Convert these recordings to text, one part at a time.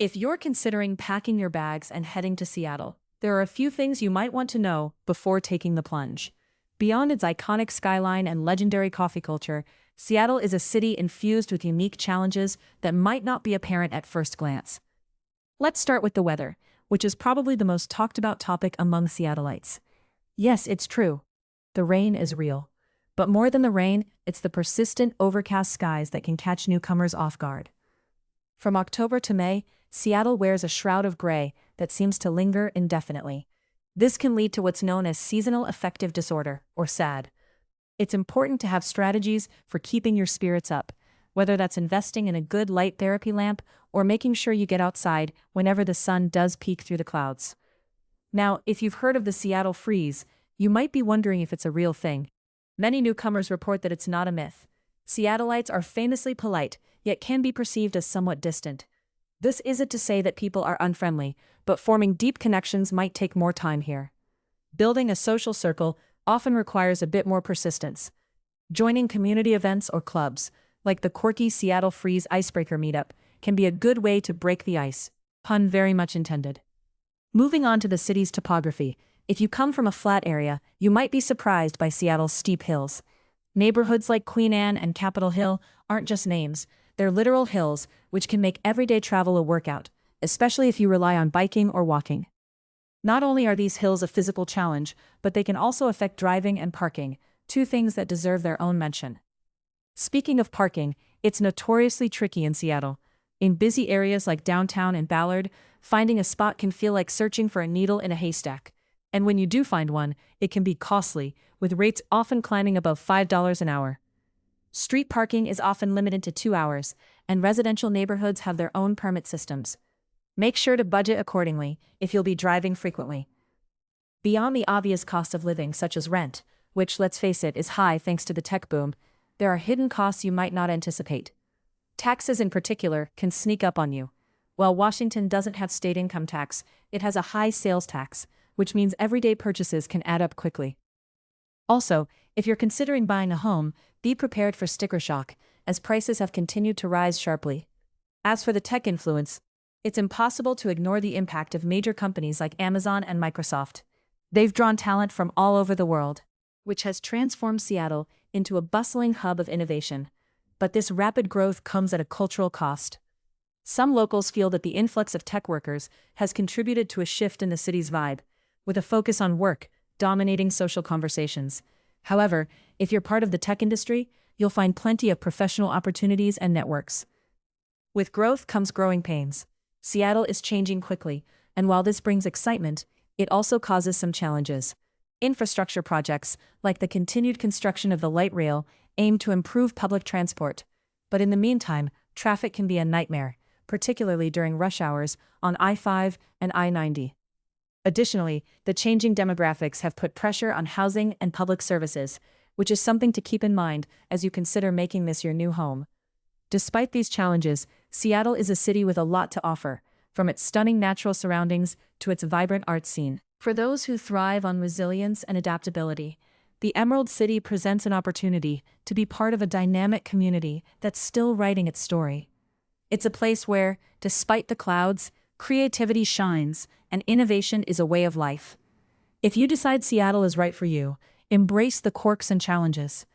If you're considering packing your bags and heading to Seattle, there are a few things you might want to know before taking the plunge. Beyond its iconic skyline and legendary coffee culture, Seattle is a city infused with unique challenges that might not be apparent at first glance. Let's start with the weather, which is probably the most talked about topic among Seattleites. Yes, it's true. The rain is real. But more than the rain, it's the persistent overcast skies that can catch newcomers off guard. From October to May, Seattle wears a shroud of gray that seems to linger indefinitely. This can lead to what's known as seasonal affective disorder, or SAD. It's important to have strategies for keeping your spirits up, whether that's investing in a good light therapy lamp or making sure you get outside whenever the sun does peek through the clouds. Now, if you've heard of the Seattle freeze, you might be wondering if it's a real thing. Many newcomers report that it's not a myth. Seattleites are famously polite, yet can be perceived as somewhat distant. This isn't to say that people are unfriendly, but forming deep connections might take more time here. Building a social circle often requires a bit more persistence. Joining community events or clubs, like the quirky Seattle Freeze Icebreaker Meetup, can be a good way to break the ice. Pun very much intended. Moving on to the city's topography, if you come from a flat area, you might be surprised by Seattle's steep hills. Neighborhoods like Queen Anne and Capitol Hill aren't just names, they're literal hills, which can make everyday travel a workout, especially if you rely on biking or walking. Not only are these hills a physical challenge, but they can also affect driving and parking, two things that deserve their own mention. Speaking of parking, it's notoriously tricky in Seattle. In busy areas like downtown and Ballard, finding a spot can feel like searching for a needle in a haystack. And when you do find one, it can be costly, with rates often climbing above $5 an hour. Street parking is often limited to 2 hours, and residential neighborhoods have their own permit systems. Make sure to budget accordingly if you'll be driving frequently. Beyond the obvious cost of living, such as rent, which, let's face it, is high thanks to the tech boom, there are hidden costs you might not anticipate. Taxes in particular can sneak up on you. While Washington doesn't have state income tax, it has a high sales tax, which means everyday purchases can add up quickly. Also, if you're considering buying a home, be prepared for sticker shock, as prices have continued to rise sharply. As for the tech influence, it's impossible to ignore the impact of major companies like Amazon and Microsoft. They've drawn talent from all over the world, which has transformed Seattle into a bustling hub of innovation. But this rapid growth comes at a cultural cost. Some locals feel that the influx of tech workers has contributed to a shift in the city's vibe, with a focus on work dominating social conversations. However, if you're part of the tech industry, you'll find plenty of professional opportunities and networks. With growth comes growing pains. Seattle is changing quickly, and while this brings excitement, it also causes some challenges. Infrastructure projects, like the continued construction of the light rail, aim to improve public transport. But in the meantime, traffic can be a nightmare, particularly during rush hours on I-5 and I-90. Additionally, the changing demographics have put pressure on housing and public services, which is something to keep in mind as you consider making this your new home. Despite these challenges, Seattle is a city with a lot to offer, from its stunning natural surroundings to its vibrant art scene. For those who thrive on resilience and adaptability, the Emerald City presents an opportunity to be part of a dynamic community that's still writing its story. It's a place where, despite the clouds, creativity shines, and innovation is a way of life. If you decide Seattle is right for you, embrace the quirks and challenges.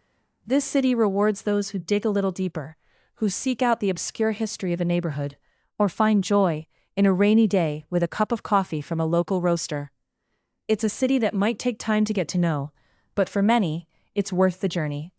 This city rewards those who dig a little deeper, who seek out the obscure history of a neighborhood, or find joy in a rainy day with a cup of coffee from a local roaster. It's a city that might take time to get to know, but for many, it's worth the journey.